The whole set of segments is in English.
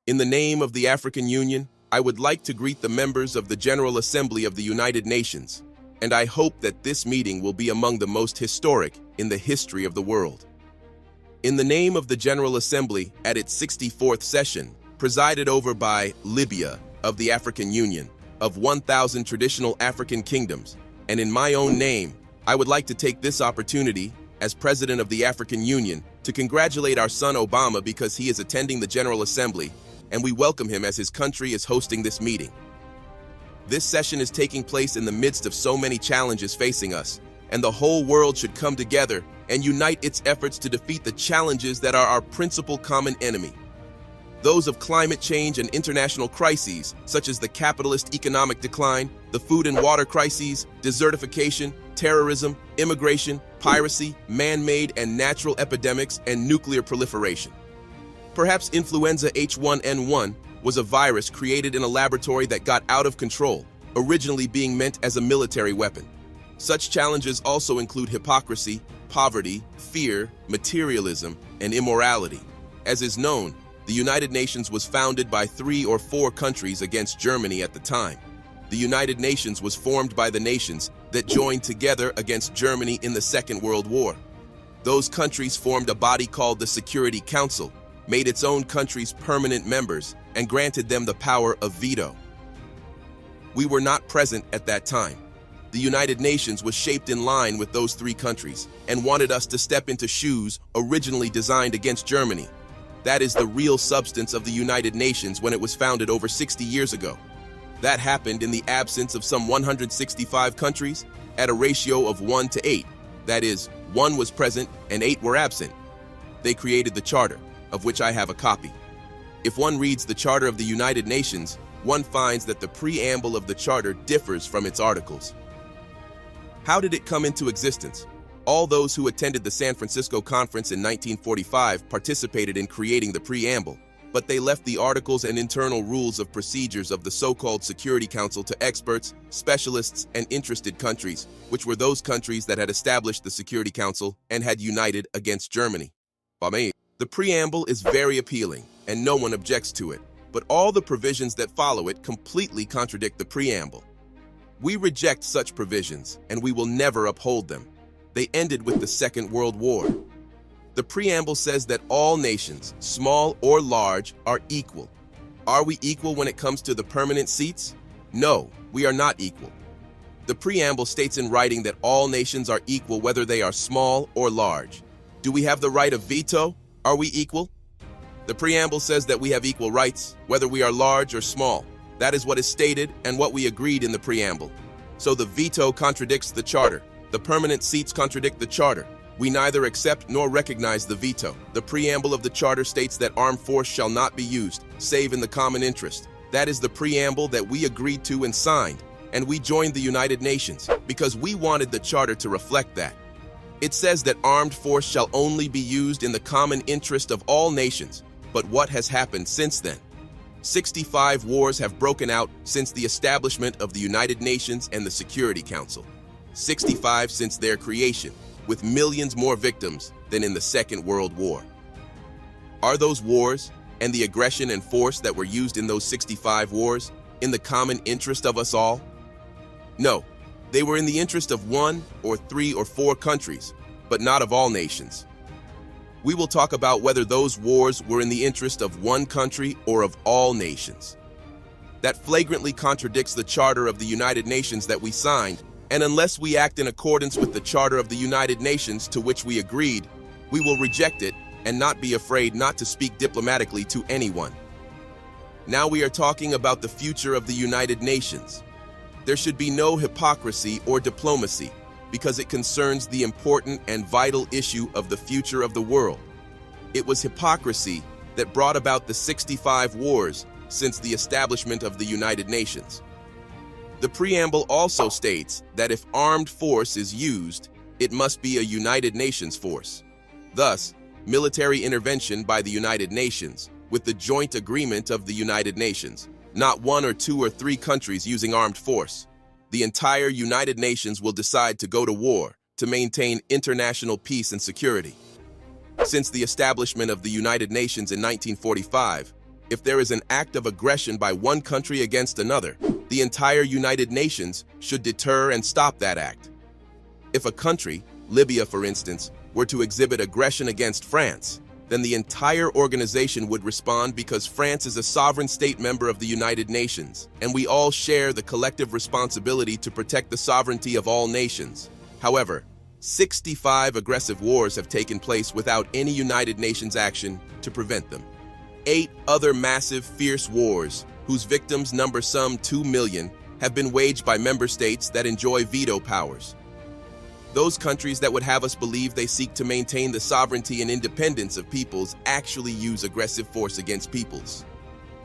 In the name of the African Union, I would like to greet the members of the General Assembly of the United Nations, and I hope that this meeting will be among the most historic in the history of the world. In the name of the General Assembly at its 64th session, presided over by Libya of the African Union, of 1,000 traditional African kingdoms, and in my own name, I would like to take this opportunity, as President of the African Union, to congratulate our son Obama because he is attending the General Assembly, and we welcome him as his country is hosting this meeting. This session is taking place in the midst of so many challenges facing us, and the whole world should come together and unite its efforts to defeat the challenges that are our principal common enemy. Those of climate change and international crises, such as the capitalist economic decline, the food and water crises, desertification, terrorism, immigration, piracy, man-made and natural epidemics, and nuclear proliferation. Perhaps influenza H1N1 was a virus created in a laboratory that got out of control, originally being meant as a military weapon. Such challenges also include hypocrisy, poverty, fear, materialism, and immorality. As is known, the United Nations was founded by 3 or 4 countries against Germany at the time. The United Nations was formed by the nations that joined together against Germany in the Second World War. Those countries formed a body called the Security Council, made its own countries permanent members, and granted them the power of veto. We were not present at that time. The United Nations was shaped in line with those 3 countries and wanted us to step into shoes originally designed against Germany. That is the real substance of the United Nations when it was founded over 60 years ago. That happened in the absence of some 165 countries at a ratio of 1 to 8. That is, 1 was present and 8 were absent. They created the Charter, of which I have a copy. If one reads the Charter of the United Nations, one finds that the preamble of the Charter differs from its articles. How did it come into existence? All those who attended the San Francisco Conference in 1945 participated in creating the preamble, but they left the articles and internal rules of procedures of the so-called Security Council to experts, specialists, and interested countries, which were those countries that had established the Security Council and had united against Germany. The preamble is very appealing, and no one objects to it, but all the provisions that follow it completely contradict the preamble. We reject such provisions, and we will never uphold them. They ended with the Second World War. The preamble says that all nations, small or large, are equal. Are we equal when it comes to the permanent seats? No, we are not equal. The preamble states in writing that all nations are equal whether they are small or large. Do we have the right of veto? Are we equal? The preamble says that we have equal rights, whether we are large or small. That is what is stated and what we agreed in the preamble. So the veto contradicts the Charter. The permanent seats contradict the Charter. We neither accept nor recognize the veto. The preamble of the Charter states that armed force shall not be used, save in the common interest. That is the preamble that we agreed to and signed, and we joined the United Nations because we wanted the Charter to reflect that. It says that armed force shall only be used in the common interest of all nations. But what has happened since then? 65 wars have broken out since the establishment of the United Nations and the Security Council. 65 since their creation, with millions more victims than in the Second World War. Are those wars and the aggression and force that were used in those 65 wars in the common interest of us all? No. They were in the interest of 1 or 3 or 4 countries, but not of all nations. We will talk about whether those wars were in the interest of 1 country or of all nations. That flagrantly contradicts the Charter of the United Nations that we signed, and unless we act in accordance with the Charter of the United Nations to which we agreed, we will reject it and not be afraid not to speak diplomatically to anyone. Now we are talking about the future of the United Nations. There should be no hypocrisy or diplomacy because it concerns the important and vital issue of the future of the world. It was hypocrisy that brought about the 65 wars since the establishment of the United Nations. The preamble also states that if armed force is used, it must be a United Nations force. Thus, military intervention by the United Nations with the joint agreement of the United Nations, not 1 or 2 or 3 countries using armed force. The entire United Nations will decide to go to war to maintain international peace and security. Since the establishment of the United Nations in 1945, If there is an act of aggression by one country against another, the entire United Nations should deter and stop that act. If a country, Libya for instance, were to exhibit aggression against France, then the entire organization would respond because France is a sovereign state member of the United Nations, and we all share the collective responsibility to protect the sovereignty of all nations. However, 65 aggressive wars have taken place without any United Nations action to prevent them. 8 other massive, fierce wars, whose victims number some 2 million, have been waged by member states that enjoy veto powers. Those countries that would have us believe they seek to maintain the sovereignty and independence of peoples actually use aggressive force against peoples.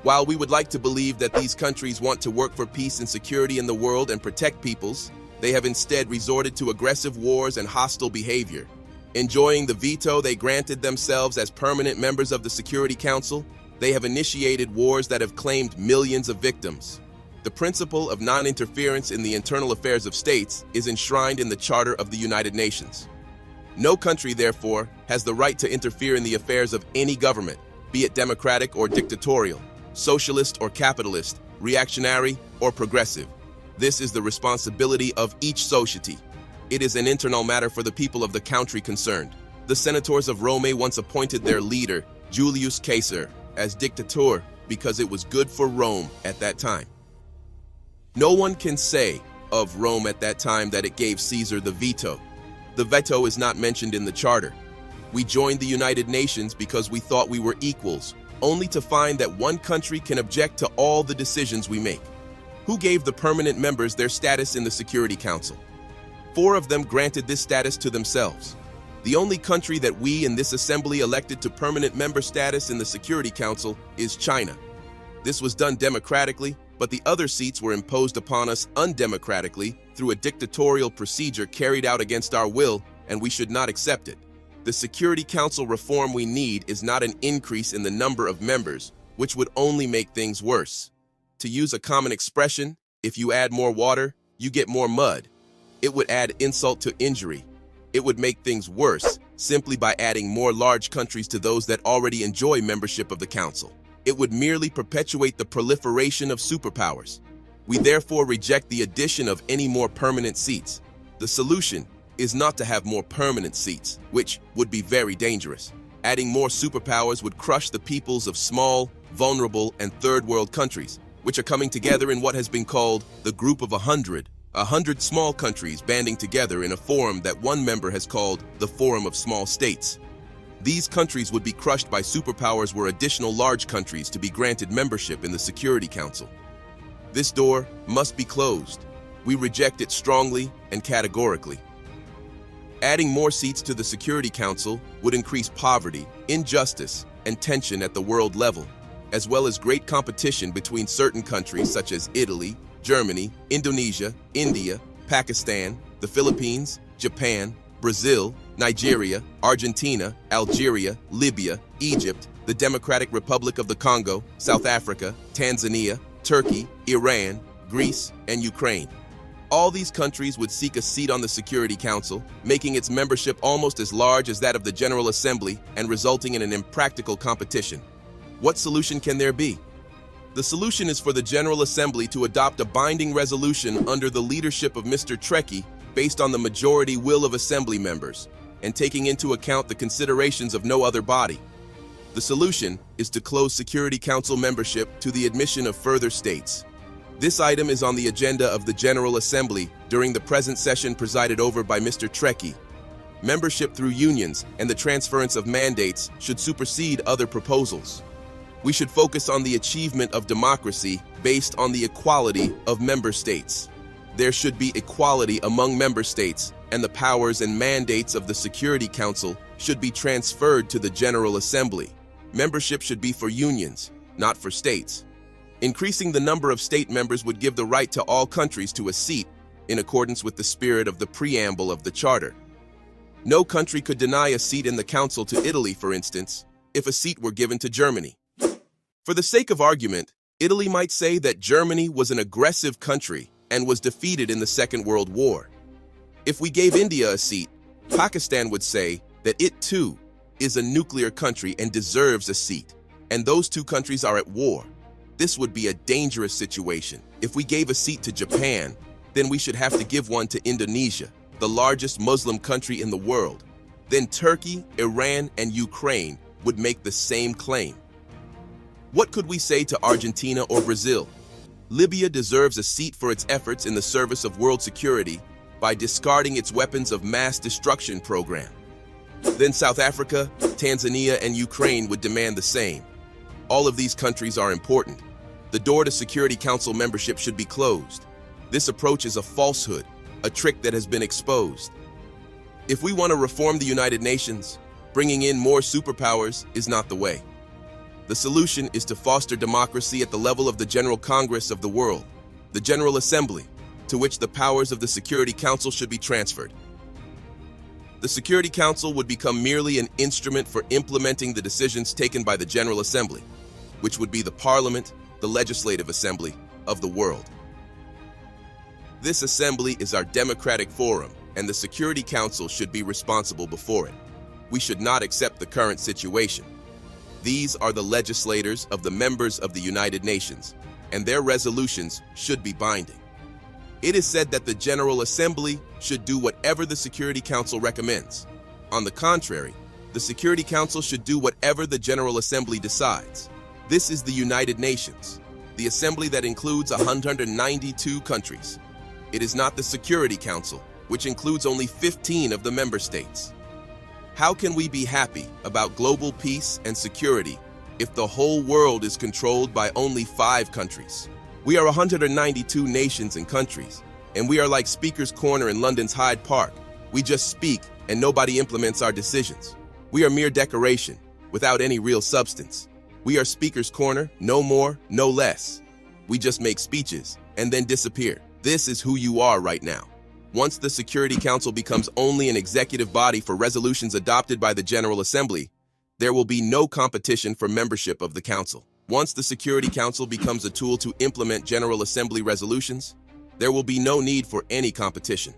While we would like to believe that these countries want to work for peace and security in the world and protect peoples, they have instead resorted to aggressive wars and hostile behavior. Enjoying the veto they granted themselves as permanent members of the Security Council, they have initiated wars that have claimed millions of victims. The principle of non-interference in the internal affairs of states is enshrined in the Charter of the United Nations. No country, therefore, has the right to interfere in the affairs of any government, be it democratic or dictatorial, socialist or capitalist, reactionary or progressive. This is the responsibility of each society. It is an internal matter for the people of the country concerned. The senators of Rome once appointed their leader, Julius Caesar, as dictator because it was good for Rome at that time. No one can say of Rome at that time that it gave Caesar the veto. The veto is not mentioned in the charter. We joined the United Nations because we thought we were equals, only to find that one country can object to all the decisions we make. Who gave the permanent members their status in the Security Council? 4 of them granted this status to themselves. The only country that we in this assembly elected to permanent member status in the Security Council is China. This was done democratically, but the other seats were imposed upon us undemocratically through a dictatorial procedure carried out against our will, and we should not accept it. The Security Council reform we need is not an increase in the number of members, which would only make things worse. To use a common expression, if you add more water, you get more mud. It would add insult to injury. It would make things worse simply by adding more large countries to those that already enjoy membership of the Council. It would merely perpetuate the proliferation of superpowers. We therefore reject the addition of any more permanent seats. The solution is not to have more permanent seats, which would be very dangerous. Adding more superpowers would crush the peoples of small, vulnerable, and third world countries, which are coming together in what has been called the Group of 100. 100 small countries banding together in a forum that one member has called the Forum of Small States. These countries would be crushed by superpowers were additional large countries to be granted membership in the Security Council. This door must be closed. We reject it strongly and categorically. Adding more seats to the Security Council would increase poverty, injustice, and tension at the world level, as well as great competition between certain countries such as Italy, Germany, Indonesia, India, Pakistan, the Philippines, Japan, Brazil, Nigeria, Argentina, Algeria, Libya, Egypt, the Democratic Republic of the Congo, South Africa, Tanzania, Turkey, Iran, Greece, and Ukraine. All these countries would seek a seat on the Security Council, making its membership almost as large as that of the General Assembly and resulting in an impractical competition. What solution can there be? The solution is for the General Assembly to adopt a binding resolution under the leadership of Mr. Trekkie based on the majority will of Assembly members, and taking into account the considerations of no other body. The solution is to close Security Council membership to the admission of further states. This item is on the agenda of the General Assembly during the present session presided over by Mr. Trekkie. Membership through unions and the transference of mandates should supersede other proposals. We should focus on the achievement of democracy based on the equality of member states. There should be equality among member states, and the powers and mandates of the Security Council should be transferred to the General Assembly. Membership should be for unions, not for states. Increasing the number of state members would give the right to all countries to a seat, in accordance with the spirit of the preamble of the Charter. No country could deny a seat in the Council to Italy, for instance, if a seat were given to Germany. For the sake of argument, Italy might say that Germany was an aggressive country and was defeated in the Second World War. If we gave India a seat, Pakistan would say that it too is a nuclear country and deserves a seat. and those two countries are at war. This would be a dangerous situation. If we gave a seat to Japan, then we should have to give one to Indonesia, the largest Muslim country in the world. Then Turkey, Iran, and Ukraine would make the same claim. What could we say to Argentina or Brazil? Libya deserves a seat for its efforts in the service of world security by discarding its weapons of mass destruction program. Then South Africa, Tanzania, and Ukraine would demand the same. All of these countries are important. The door to Security Council membership should be closed. This approach is a falsehood, a trick that has been exposed. If we want to reform the United Nations, bringing in more superpowers is not the way. The solution is to foster democracy at the level of the General Congress of the world, the General Assembly, to which the powers of the Security Council should be transferred. The Security Council would become merely an instrument for implementing the decisions taken by the General Assembly, which would be the Parliament, the Legislative Assembly of the world. This assembly is our democratic forum, and the Security Council should be responsible before it. We should not accept the current situation. These are the legislators of the members of the United Nations, and their resolutions should be binding. It is said that the General Assembly should do whatever the Security Council recommends. On the contrary, the Security Council should do whatever the General Assembly decides. This is the United Nations, the assembly that includes 192 countries. It is not the Security Council, which includes only 15 of the member states. How can we be happy about global peace and security if the whole world is controlled by only 5 countries? We are 192 nations and countries, and we are like Speaker's Corner in London's Hyde Park. We just speak and nobody implements our decisions. We are mere decoration, without any real substance. We are Speaker's Corner, no more, no less. We just make speeches and then disappear. This is who you are right now. Once the Security Council becomes only an executive body for resolutions adopted by the General Assembly, there will be no competition for membership of the Council. Once the Security Council becomes a tool to implement General Assembly resolutions, there will be no need for any competition.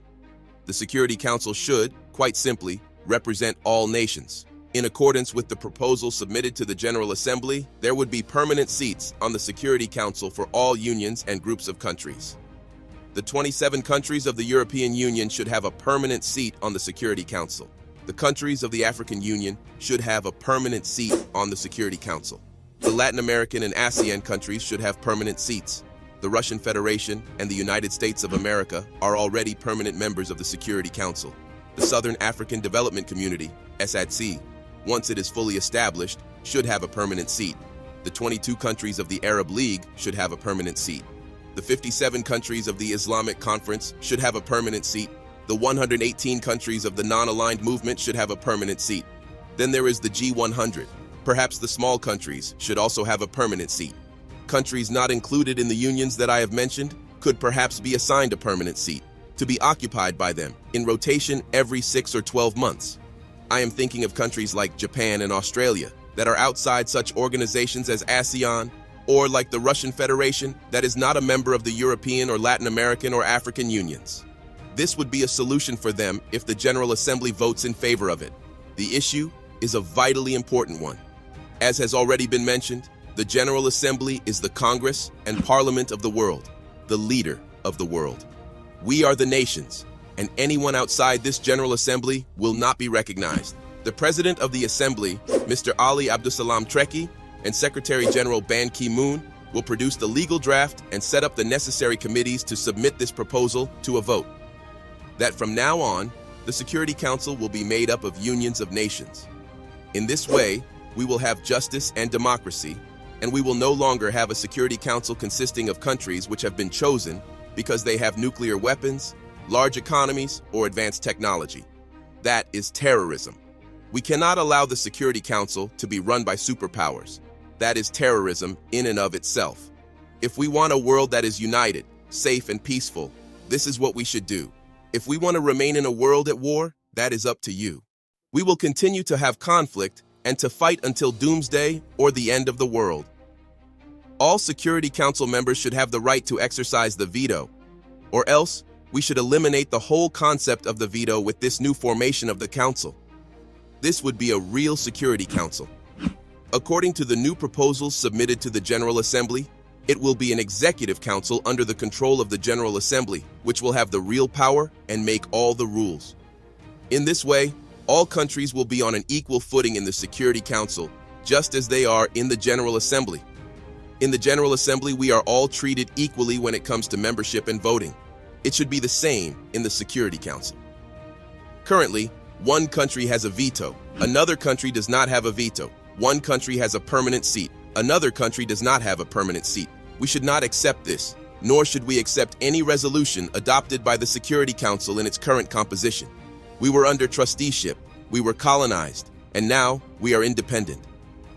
The Security Council should, quite simply, represent all nations. In accordance with the proposal submitted to the General Assembly, there would be permanent seats on the Security Council for all unions and groups of countries. The 27 countries of the European Union should have a permanent seat on the Security Council. The countries of the African Union should have a permanent seat on the Security Council. The Latin American and ASEAN countries should have permanent seats. The Russian Federation and the United States of America are already permanent members of the Security Council. The Southern African Development Community, SADC, once it is fully established, should have a permanent seat. The 22 countries of the Arab League should have a permanent seat. The 57 countries of the Islamic Conference should have a permanent seat. The 118 countries of the non-aligned movement should have a permanent seat. Then there is the G100. Perhaps the small countries should also have a permanent seat. Countries not included in the unions that I have mentioned could perhaps be assigned a permanent seat, to be occupied by them in rotation every 6 or 12 months. I am thinking of countries like Japan and Australia that are outside such organizations as ASEAN, or like the Russian Federation that is not a member of the European or Latin American or African unions. This would be a solution for them if the General Assembly votes in favor of it. The issue is a vitally important one. As has already been mentioned, the General Assembly is the Congress and Parliament of the world, the leader of the world. We are the nations, and anyone outside this General Assembly will not be recognized. The President of the Assembly, Mr. Ali Abdusalam Treki, and Secretary General Ban Ki-moon will produce the legal draft and set up the necessary committees to submit this proposal to a vote. That from now on, the Security Council will be made up of unions of nations. In this way, we will have justice and democracy, and we will no longer have a Security Council consisting of countries which have been chosen because they have nuclear weapons, large economies, or advanced technology. That is terrorism. We cannot allow the Security Council to be run by superpowers. That is terrorism in and of itself. If we want a world that is united, safe, and peaceful, this is what we should do. If we want to remain in a world at war, that is up to you. We will continue to have conflict and to fight until doomsday or the end of the world. All Security Council members should have the right to exercise the veto, or else we should eliminate the whole concept of the veto with this new formation of the Council. This would be a real Security Council. According to the new proposals submitted to the General Assembly, it will be an executive council under the control of the General Assembly, which will have the real power and make all the rules. In this way, all countries will be on an equal footing in the Security Council, just as they are in the General Assembly. In the General Assembly, we are all treated equally when it comes to membership and voting. It should be the same in the Security Council. Currently, one country has a veto, another country does not have a veto. One country has a permanent seat, another country does not have a permanent seat. We should not accept this, nor should we accept any resolution adopted by the Security Council in its current composition. We were under trusteeship, we were colonized, and now we are independent.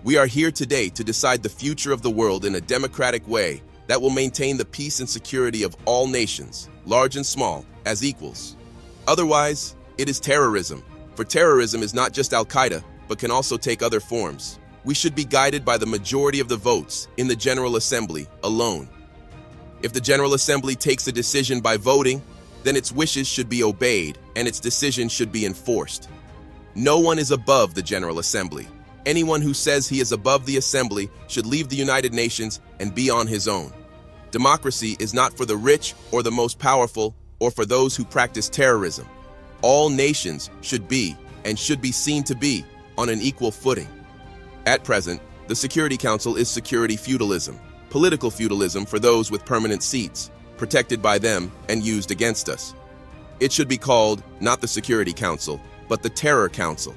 We are here today to decide the future of the world in a democratic way that will maintain the peace and security of all nations, large and small, as equals. Otherwise, it is terrorism, for terrorism is not just Al-Qaeda, but can also take other forms. We should be guided by the majority of the votes in the General Assembly alone. If the General Assembly takes a decision by voting, then its wishes should be obeyed and its decision should be enforced. No one is above the General Assembly. Anyone who says he is above the Assembly should leave the United Nations and be on his own. Democracy is not for the rich or the most powerful or for those who practice terrorism. All nations should be and should be seen to be on an equal footing. At present, the Security Council is security feudalism, political feudalism for those with permanent seats, protected by them and used against us. It should be called not the Security Council, but the Terror Council.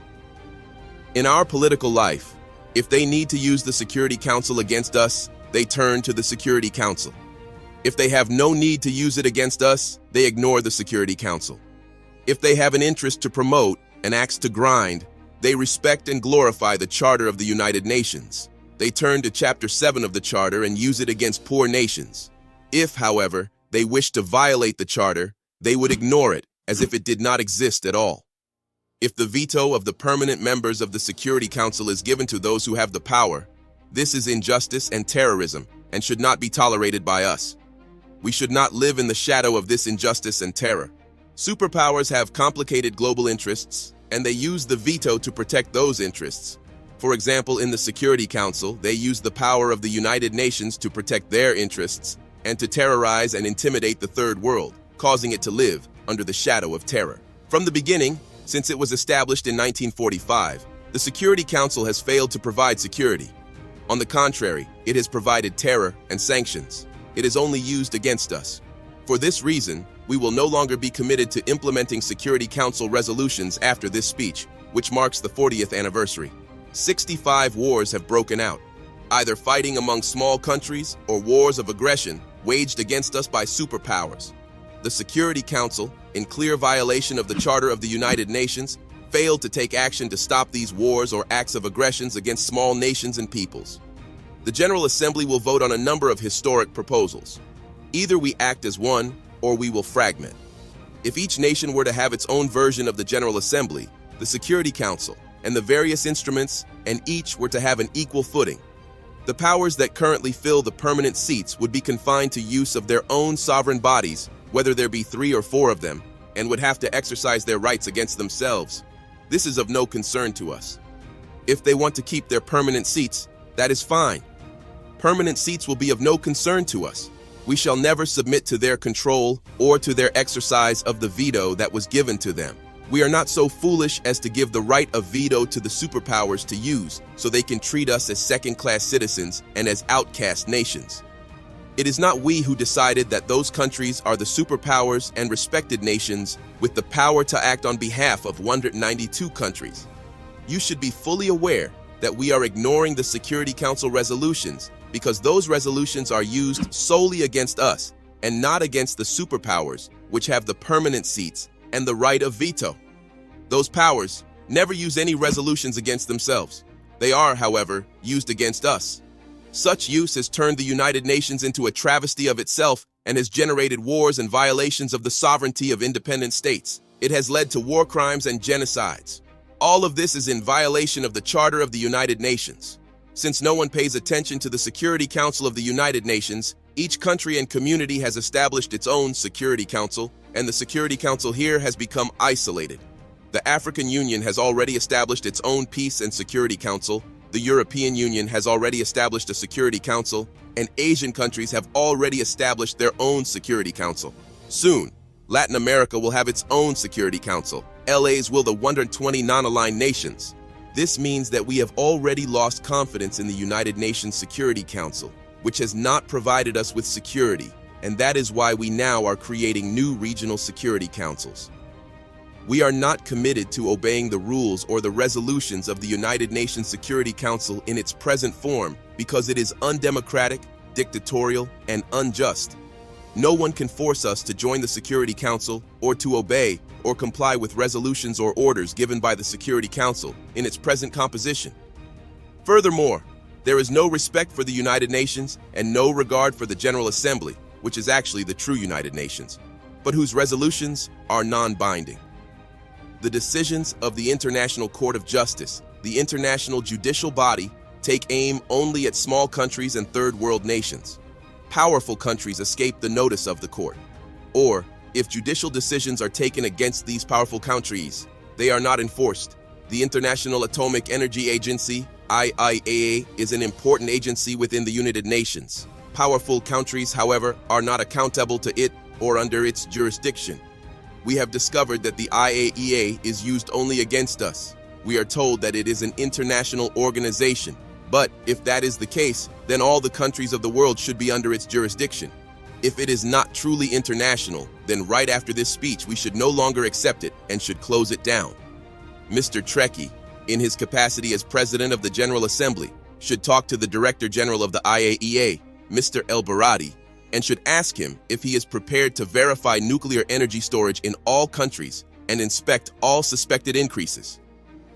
In our political life, if they need to use the Security Council against us, they turn to the Security Council. If they have no need to use it against us, they ignore the Security Council. If they have an interest to promote, an axe to grind, they respect and glorify the Charter of the United Nations. They turn to Chapter 7 of the Charter and use it against poor nations. If, however, they wish to violate the Charter, they would ignore it as if it did not exist at all. If the veto of the permanent members of the Security Council is given to those who have the power, this is injustice and terrorism and should not be tolerated by us. We should not live in the shadow of this injustice and terror. Superpowers have complicated global interests, and they use the veto to protect those interests. For example, in the Security Council, they use the power of the United Nations to protect their interests and to terrorize and intimidate the Third World, causing it to live under the shadow of terror. From the beginning, since it was established in 1945, the Security Council has failed to provide security. On the contrary, it has provided terror and sanctions. It is only used against us. For this reason, we will no longer be committed to implementing Security Council resolutions after this speech, which marks the 40th anniversary. 65 wars have broken out, either fighting among small countries or wars of aggression waged against us by superpowers. The Security Council, in clear violation of the Charter of the United Nations, failed to take action to stop these wars or acts of aggressions against small nations and peoples. The General Assembly will vote on a number of historic proposals. Either we act as one, or we will fragment. If each nation were to have its own version of the General Assembly, the Security Council, and the various instruments, and each were to have an equal footing, the powers that currently fill the permanent seats would be confined to use of their own sovereign bodies, whether there be 3 or 4 of them, and would have to exercise their rights against themselves. This is of no concern to us. If they want to keep their permanent seats, that is fine. Permanent seats will be of no concern to us. We shall never submit to their control or to their exercise of the veto that was given to them. We are not so foolish as to give the right of veto to the superpowers to use so they can treat us as second-class citizens and as outcast nations. It is not we who decided that those countries are the superpowers and respected nations with the power to act on behalf of 192 countries. You should be fully aware that we are ignoring the Security Council resolutions because those resolutions are used solely against us and not against the superpowers, which have the permanent seats and the right of veto. Those powers never use any resolutions against themselves. They are, however, used against us. Such use has turned the United Nations into a travesty of itself and has generated wars and violations of the sovereignty of independent states. It has led to war crimes and genocides. All of this is in violation of the Charter of the United Nations. Since no one pays attention to the Security Council of the United Nations, each country and community has established its own Security Council, and the Security Council here has become isolated. The African Union has already established its own Peace and Security Council, The European Union has already established a Security Council, and Asian countries have already established their own Security Council. Soon, Latin America will have its own Security Council. LA's will the 120 non-aligned nations. This means that we have already lost confidence in the United Nations Security Council, which has not provided us with security, and that is why we now are creating new regional security councils. We are not committed to obeying the rules or the resolutions of the United Nations Security Council in its present form because it is undemocratic, dictatorial, and unjust. No one can force us to join the Security Council or to obey or comply with resolutions or orders given by the Security Council in its present composition. Furthermore, there is no respect for the United Nations and no regard for the General Assembly, which is actually the true United Nations, but whose resolutions are non-binding. The decisions of the International Court of Justice, the international judicial body, take aim only at small countries and third world nations. Powerful countries escape the notice of the court. Or, if judicial decisions are taken against these powerful countries, they are not enforced. The International Atomic Energy Agency, IAEA, is an important agency within the United Nations. Powerful countries, however, are not accountable to it or under its jurisdiction. We have discovered that the IAEA is used only against us. We are told that it is an international organization. But if that is the case, then all the countries of the world should be under its jurisdiction. If it is not truly international, then right after this speech, we should no longer accept it and should close it down. Mr. Trekkie, in his capacity as President of the General Assembly, should talk to the Director General of the IAEA, Mr. El Baradi, and should ask him if he is prepared to verify nuclear energy storage in all countries and inspect all suspected increases.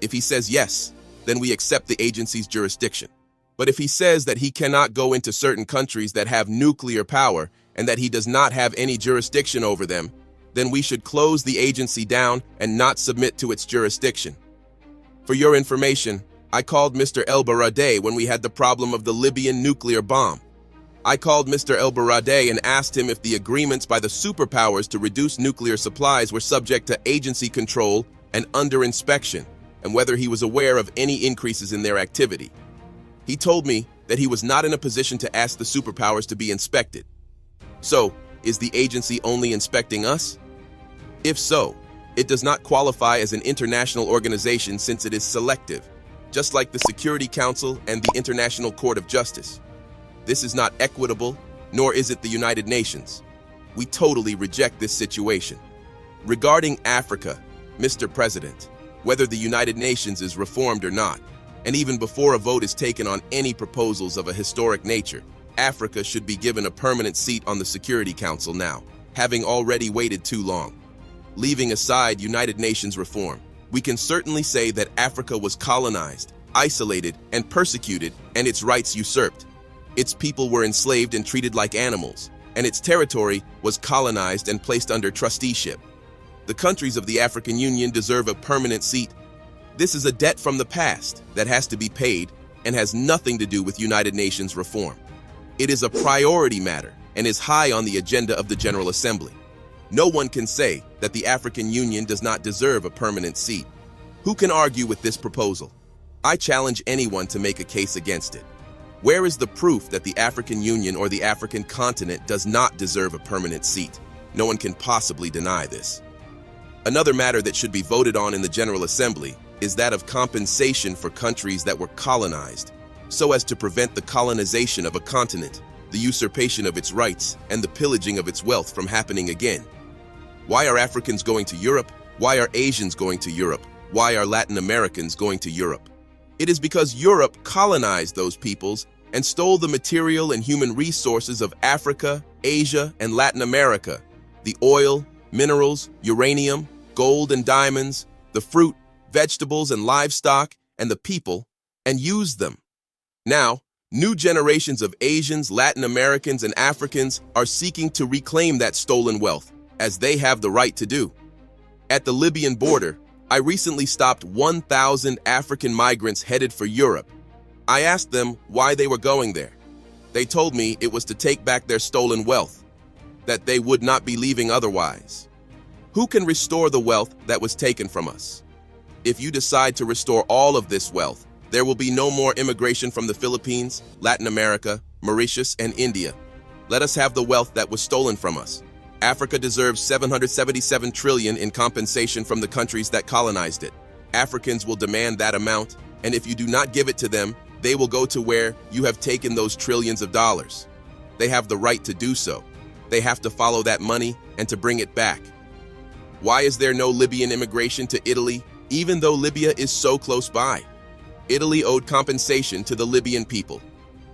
If he says yes, then we accept the agency's jurisdiction. But if he says that he cannot go into certain countries that have nuclear power and that he does not have any jurisdiction over them, then we should close the agency down and not submit to its jurisdiction. For your information, I called Mr. El Baradi when we had the problem of the Libyan nuclear bomb. I called Mr. El Baradi and asked him if the agreements by the superpowers to reduce nuclear supplies were subject to agency control and under inspection, and whether he was aware of any increases in their activity. He told me that he was not in a position to ask the superpowers to be inspected. So, is the agency only inspecting us? If so, it does not qualify as an international organization since it is selective, just like the Security Council and the International Court of Justice. This is not equitable, nor is it the United Nations. We totally reject this situation. Regarding Africa, Mr. President, whether the United Nations is reformed or not, and even before a vote is taken on any proposals of a historic nature, Africa should be given a permanent seat on the Security Council now, having already waited too long. Leaving aside United Nations reform, we can certainly say that Africa was colonized, isolated, and persecuted, and its rights usurped. Its people were enslaved and treated like animals, and its territory was colonized and placed under trusteeship. The countries of the African Union deserve a permanent seat. This is a debt from the past that has to be paid and has nothing to do with United Nations reform. It is a priority matter and is high on the agenda of the General Assembly. No one can say that the African Union does not deserve a permanent seat. Who can argue with this proposal? I challenge anyone to make a case against it. Where is the proof that the African Union or the African continent does not deserve a permanent seat? No one can possibly deny this. Another matter that should be voted on in the General Assembly is that of compensation for countries that were colonized, so as to prevent the colonization of a continent, the usurpation of its rights, and the pillaging of its wealth from happening again. Why are Africans going to Europe? Why are Asians going to Europe? Why are Latin Americans going to Europe? It is because Europe colonized those peoples and stole the material and human resources of Africa, Asia, and Latin America, the oil, minerals, uranium, gold and diamonds, the fruit, vegetables and livestock, and the people, and used them. Now, new generations of Asians, Latin Americans, and Africans are seeking to reclaim that stolen wealth, as they have the right to do. At the Libyan border, I recently stopped 1,000 African migrants headed for Europe. I asked them why they were going there. They told me it was to take back their stolen wealth, that they would not be leaving otherwise. Who can restore the wealth that was taken from us? If you decide to restore all of this wealth, There will be no more immigration from the Philippines, Latin America, Mauritius, and India. Let us have the wealth that was stolen from us. Africa deserves 777 trillion in compensation from the countries that colonized it. Africans will demand that amount, and if you do not give it to them, they will go to where you have taken those trillions of dollars. They have the right to do so. They have to follow that money and to bring it back. Why is there no Libyan immigration to Italy, even though Libya is so close by? Italy owed compensation to the Libyan people.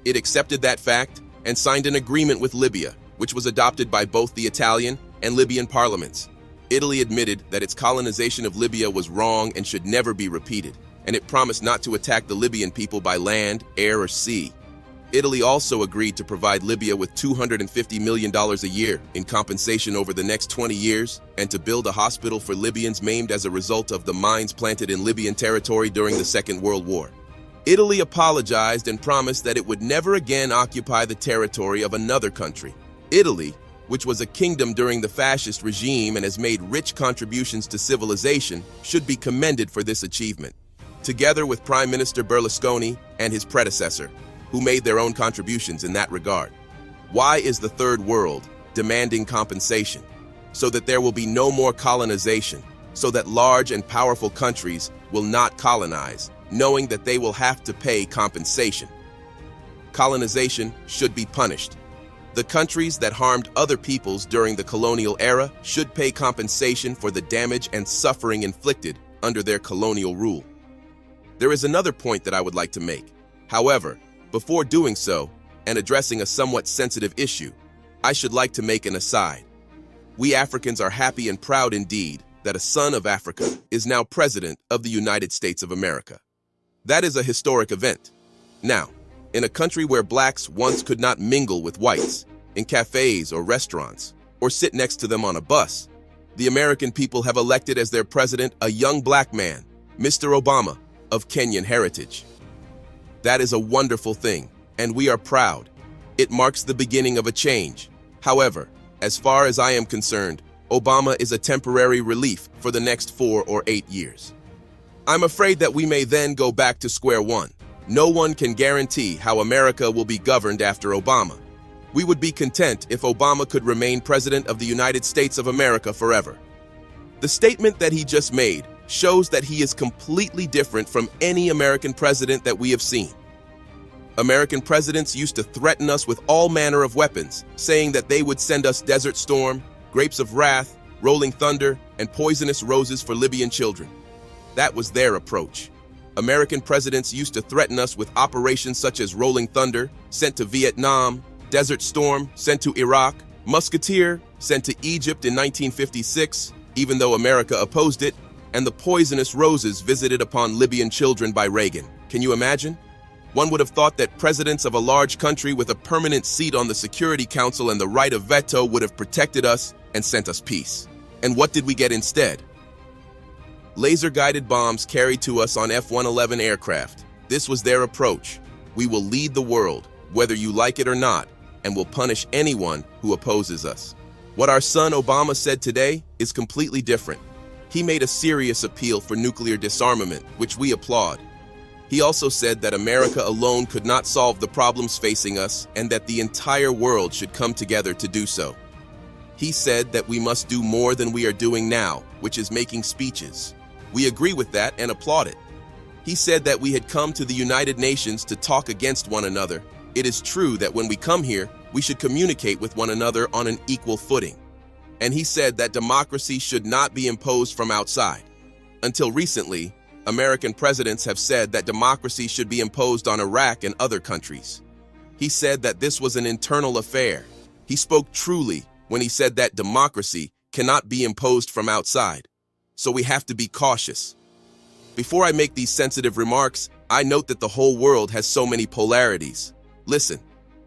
It accepted that fact and signed an agreement with Libya, which was adopted by both the Italian and Libyan parliaments. Italy admitted that its colonization of Libya was wrong and should never be repeated, and it promised not to attack the Libyan people by land, air, or sea. Italy also agreed to provide Libya with $250 million a year in compensation over the next 20 years and to build a hospital for Libyans maimed as a result of the mines planted in Libyan territory during the Second World War. Italy apologized and promised that it would never again occupy the territory of another country. Italy, which was a kingdom during the fascist regime and has made rich contributions to civilization, should be commended for this achievement, together with Prime Minister Berlusconi and his predecessor, who made their own contributions in that regard. Why is the Third World demanding compensation? So that there will be no more colonization, so that large and powerful countries will not colonize, knowing that they will have to pay compensation. Colonization should be punished. The countries that harmed other peoples during the colonial era should pay compensation for the damage and suffering inflicted under their colonial rule. There is another point that I would like to make. However, before doing so, and addressing a somewhat sensitive issue, I should like to make an aside. We Africans are happy and proud indeed that a son of Africa is now President of the United States of America. That is a historic event. Now, in a country where blacks once could not mingle with whites, in cafes or restaurants, or sit next to them on a bus, the American people have elected as their president a young black man, Mr. Obama, of Kenyan heritage. That is a wonderful thing, and we are proud. It marks the beginning of a change. However, as far as I am concerned, Obama is a temporary relief for the next 4 or 8 years. I'm afraid that we may then go back to square one. No one can guarantee how America will be governed after Obama. We would be content if Obama could remain President of the United States of America forever. The statement that he just made shows that he is completely different from any American president that we have seen. American presidents used to threaten us with all manner of weapons, saying that they would send us Desert Storm, grapes of wrath, rolling thunder, and poisonous roses for Libyan children. That was their approach. American presidents used to threaten us with operations such as Rolling Thunder, sent to Vietnam, Desert Storm, sent to Iraq, Musketeer, sent to Egypt in 1956, even though America opposed it, and the poisonous roses visited upon Libyan children by Reagan. Can you imagine? One would have thought that presidents of a large country with a permanent seat on the Security Council and the right of veto would have protected us and sent us peace. And what did we get instead? Laser-guided bombs carried to us on F-111 aircraft. This was their approach. We will lead the world, whether you like it or not, and will punish anyone who opposes us. What our son Obama said today is completely different. He made a serious appeal for nuclear disarmament, which we applaud. He also said that America alone could not solve the problems facing us and that the entire world should come together to do so. He said that we must do more than we are doing now, which is making speeches. We agree with that and applaud it. He said that we had come to the United Nations to talk against one another. It is true that when we come here, we should communicate with one another on an equal footing. And he said that democracy should not be imposed from outside. Until recently, American presidents have said that democracy should be imposed on Iraq and other countries. He said that this was an internal affair. He spoke truly when he said that democracy cannot be imposed from outside. So we have to be cautious. Before I make these sensitive remarks, I note that the whole world has so many polarities. Listen,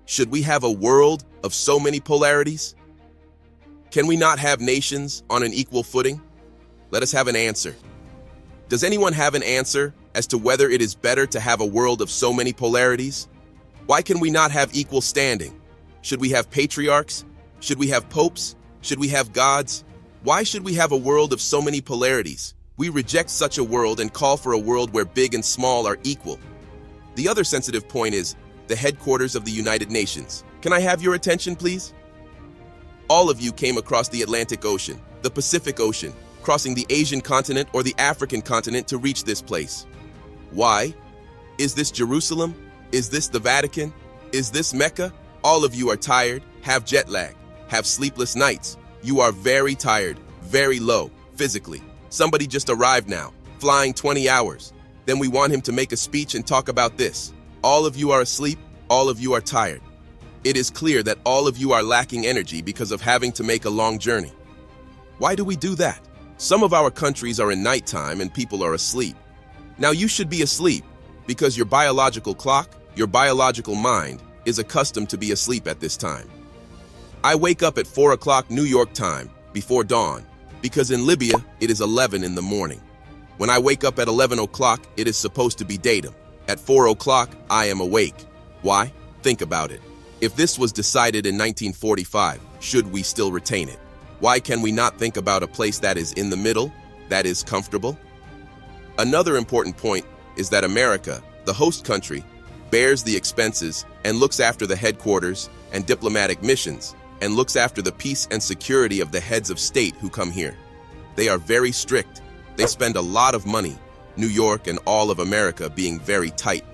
should we have a world of so many polarities? Can we not have nations on an equal footing? Let us have an answer. Does anyone have an answer as to whether it is better to have a world of so many polarities? Why can we not have equal standing? Should we have patriarchs? Should we have popes? Should we have gods? Why should we have a world of so many polarities? We reject such a world and call for a world where big and small are equal. The other sensitive point is the headquarters of the United Nations. Can I have your attention, please? All of you came across the Atlantic Ocean, the Pacific Ocean, crossing the Asian continent or the African continent to reach this place. Why? Is this Jerusalem? Is this the Vatican? Is this Mecca? All of you are tired, have jet lag, have sleepless nights. You are very tired, very low, physically. Somebody just arrived now, flying 20 hours. Then we want him to make a speech and talk about this. All of you are asleep, all of you are tired. It is clear that all of you are lacking energy because of having to make a long journey. Why do we do that? Some of our countries are in nighttime and people are asleep. Now you should be asleep because your biological clock, your biological mind, is accustomed to be asleep at this time. I wake up at 4 o'clock New York time, before dawn, because in Libya it is 11 in the morning. When I wake up at 11 o'clock, it is supposed to be datum. At 4 o'clock, I am awake. Why? Think about it. If this was decided in 1945, should we still retain it? Why can we not think about a place that is in the middle, that is comfortable? Another important point is that America, the host country, bears the expenses and looks after the headquarters and diplomatic missions and looks after the peace and security of the heads of state who come here. They are very strict. They spend a lot of money, New York and all of America being very tight.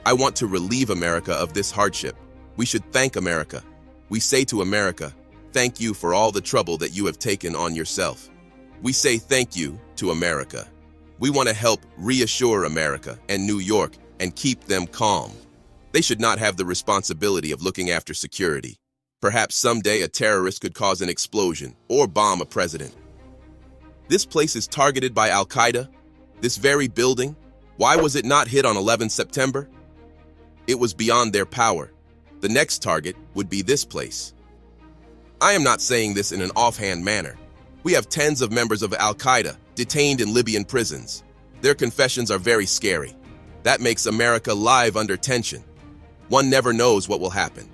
I want to relieve America of this hardship. We should thank America. We say to America, thank you for all the trouble that you have taken on yourself. We say thank you to America. We want to help reassure America and New York and keep them calm. They should not have the responsibility of looking after security. Perhaps someday a terrorist could cause an explosion or bomb a president. This place is targeted by Al-Qaeda. This very building. Why was it not hit on 11 September? It was beyond their power. The next target would be this place. I am not saying this in an offhand manner. We have tens of members of Al-Qaeda detained in Libyan prisons. Their confessions are very scary. That makes America live under tension. One never knows what will happen.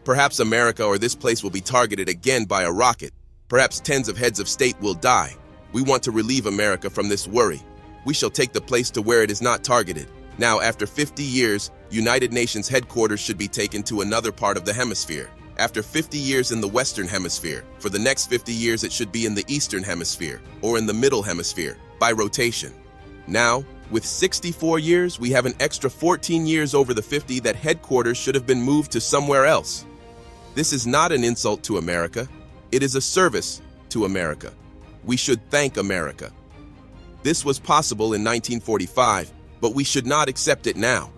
Perhaps America or this place will be targeted again by a rocket. Perhaps tens of heads of state will die. We want to relieve America from this worry. We shall take the place to where it is not targeted. Now, after 50 years, United Nations headquarters should be taken to another part of the hemisphere. After 50 years in the Western Hemisphere, for the next 50 years it should be in the Eastern Hemisphere or in the Middle Hemisphere, by rotation. Now, with 64 years, we have an extra 14 years over the 50 that headquarters should have been moved to somewhere else. This is not an insult to America. It is a service to America. We should thank America. This was possible in 1945, but we should not accept it now.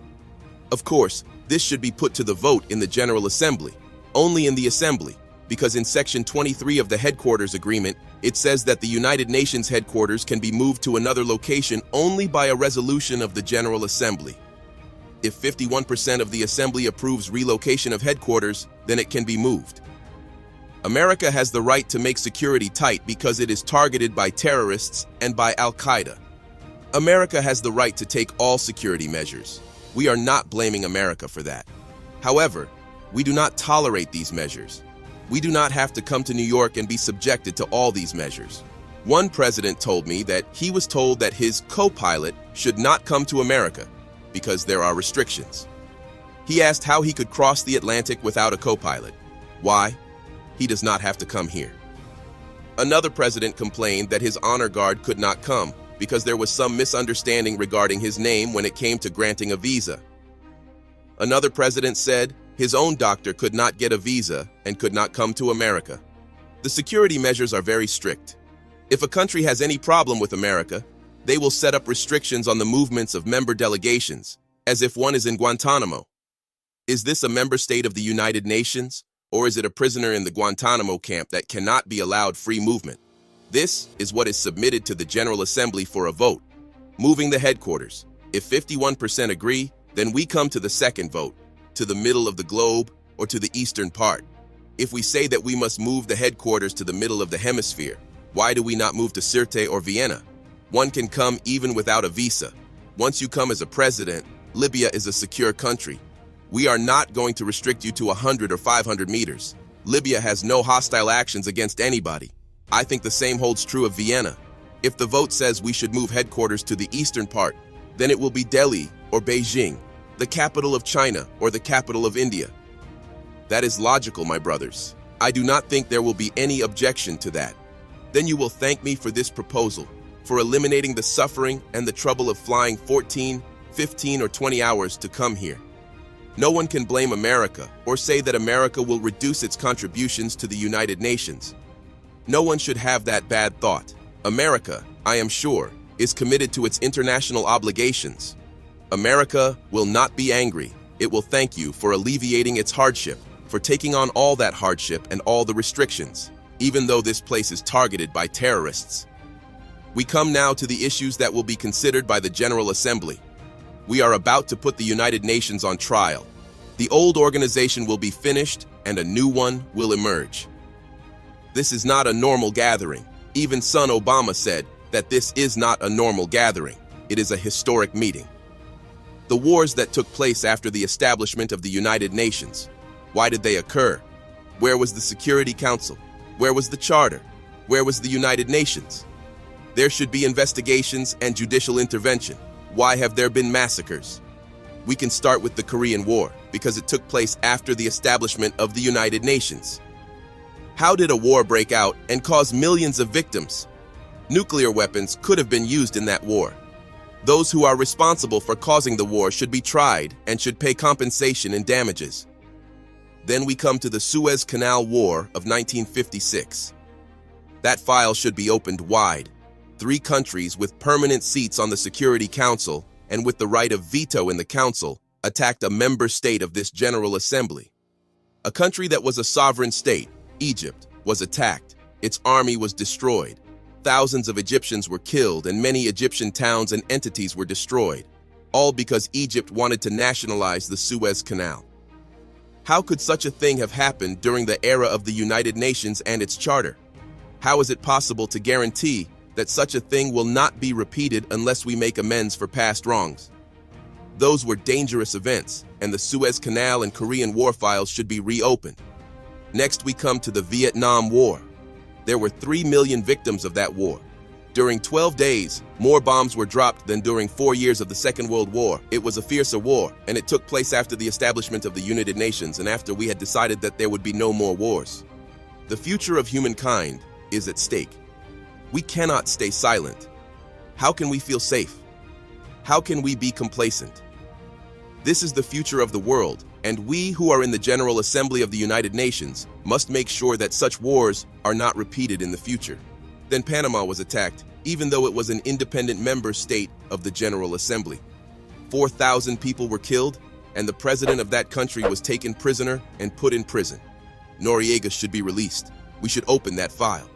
Of course, this should be put to the vote in the General Assembly, only in the Assembly, because in Section 23 of the Headquarters Agreement, it says that the United Nations headquarters can be moved to another location only by a resolution of the General Assembly. If 51% of the Assembly approves relocation of headquarters, then it can be moved. America has the right to make security tight because it is targeted by terrorists and by Al-Qaeda. America has the right to take all security measures. We are not blaming America for that. However, we do not tolerate these measures. We do not have to come to New York and be subjected to all these measures. One president told me that he was told that his co-pilot should not come to America because there are restrictions. He asked how he could cross the Atlantic without a co-pilot. Why? He does not have to come here. Another president complained that his honor guard could not come because there was some misunderstanding regarding his name when it came to granting a visa. Another president said his own doctor could not get a visa and could not come to America. The security measures are very strict. If a country has any problem with America, they will set up restrictions on the movements of member delegations, as if one is in Guantanamo. Is this a member state of the United Nations, or is it a prisoner in the Guantanamo camp that cannot be allowed free movement? This is what is submitted to the General Assembly for a vote. Moving the headquarters. If 51% agree, then we come to the second vote, to the middle of the globe or to the eastern part. If we say that we must move the headquarters to the middle of the hemisphere, why do we not move to Sirte or Vienna? One can come even without a visa. Once you come as a president, Libya is a secure country. We are not going to restrict you to 100 or 500 meters. Libya has no hostile actions against anybody. I think the same holds true of Vienna. If the vote says we should move headquarters to the eastern part, then it will be Delhi or Beijing. the capital of China or the capital of India? That is logical, my brothers. I do not think there will be any objection to that. Then you will thank me for this proposal, for eliminating the suffering and the trouble of flying 14, 15, or 20 hours to come here. No one can blame America or say that America will reduce its contributions to the United Nations. No one should have that bad thought. America, I am sure, is committed to its international obligations. America will not be angry. It will thank you for alleviating its hardship, for taking on all that hardship and all the restrictions, even though this place is targeted by terrorists. We come now to the issues that will be considered by the General Assembly. We are about to put the United Nations on trial. The old organization will be finished and a new one will emerge. This is not a normal gathering. Even son Obama said that this is not a normal gathering. It is a historic meeting. The wars that took place after the establishment of the United Nations, why did they occur? Where was the Security Council? Where was the Charter? Where was the United Nations? There should be investigations and judicial intervention. Why have there been massacres? We can start with the Korean War, because it took place after the establishment of the United Nations. How did a war break out and cause millions of victims? Nuclear weapons could have been used in that war. Those who are responsible for causing the war should be tried and should pay compensation and damages. Then we come to the Suez Canal War of 1956. That file should be opened wide. 3 countries with permanent seats on the Security Council and with the right of veto in the Council attacked a member state of this General Assembly. A country that was a sovereign state, Egypt, was attacked. Its army was destroyed. Thousands of Egyptians were killed and many Egyptian towns and entities were destroyed, all because Egypt wanted to nationalize the Suez Canal. How could such a thing have happened during the era of the United Nations and its charter? How is it possible to guarantee that such a thing will not be repeated unless we make amends for past wrongs? Those were dangerous events, and the Suez Canal and Korean War files should be reopened. Next, we come to the Vietnam War. There were 3 million victims of that war. During 12 days, more bombs were dropped than during 4 years of the Second World War. It was a fiercer war, and it took place after the establishment of the United Nations and after we had decided that there would be no more wars. The future of humankind is at stake. We cannot stay silent. How can we feel safe? How can we be complacent? This is the future of the world, and we who are in the General Assembly of the United Nations must make sure that such wars are not repeated in the future. Then Panama was attacked, even though it was an independent member state of the General Assembly. 4,000 people were killed, and the president of that country was taken prisoner and put in prison. Noriega should be released. We should open that file.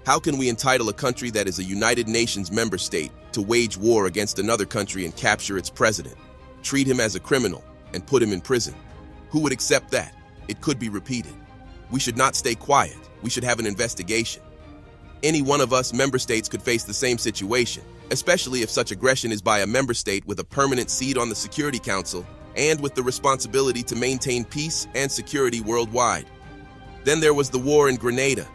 How can we entitle a country that is a United Nations member state to wage war against another country and capture its president, treat him as a criminal, and put him in prison? Who would accept that? It could be repeated. We should not stay quiet. We should have an investigation. Any one of us member states could face the same situation, especially if such aggression is by a member state with a permanent seat on the Security Council and with the responsibility to maintain peace and security worldwide. Then there was the war in Grenada.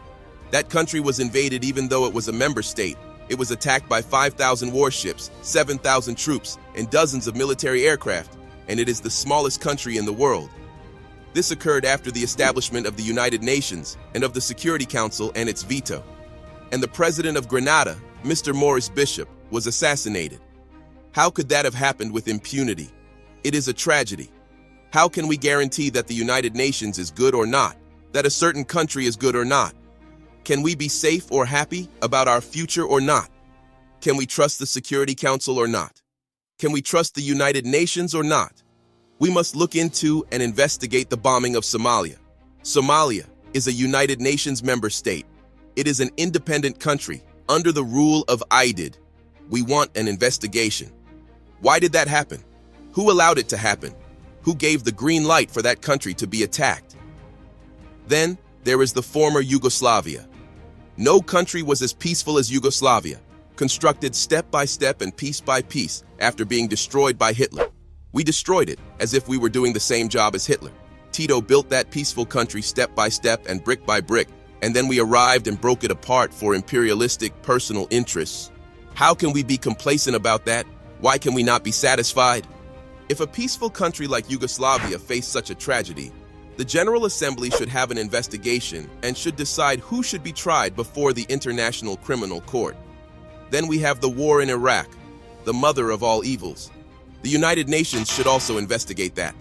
That country was invaded even though it was a member state. It was attacked by 5,000 warships, 7,000 troops, and dozens of military aircraft, and it is the smallest country in the world. This occurred after the establishment of the United Nations and of the Security Council and its veto. And the president of Grenada, Mr. Maurice Bishop, was assassinated. How could that have happened with impunity? It is a tragedy. How can we guarantee that the United Nations is good or not, that a certain country is good or not? Can we be safe or happy about our future or not? Can we trust the Security Council or not? Can we trust the United Nations or not? We must look into and investigate the bombing of Somalia. Somalia is a United Nations member state. It is an independent country under the rule of IDID. We want an investigation. Why did that happen? Who allowed it to happen? Who gave the green light for that country to be attacked? Then there is the former Yugoslavia. No country was as peaceful as Yugoslavia, constructed step by step and piece by piece after being destroyed by Hitler. We destroyed it as if we were doing the same job as Hitler. Tito built that peaceful country step by step and brick by brick, and then we arrived and broke it apart for imperialistic personal interests. How can we be complacent about that? Why can we not be satisfied? If a peaceful country like Yugoslavia faced such a tragedy, the General Assembly should have an investigation and should decide who should be tried before the International Criminal Court. Then we have the war in Iraq, the mother of all evils. The United Nations should also investigate that.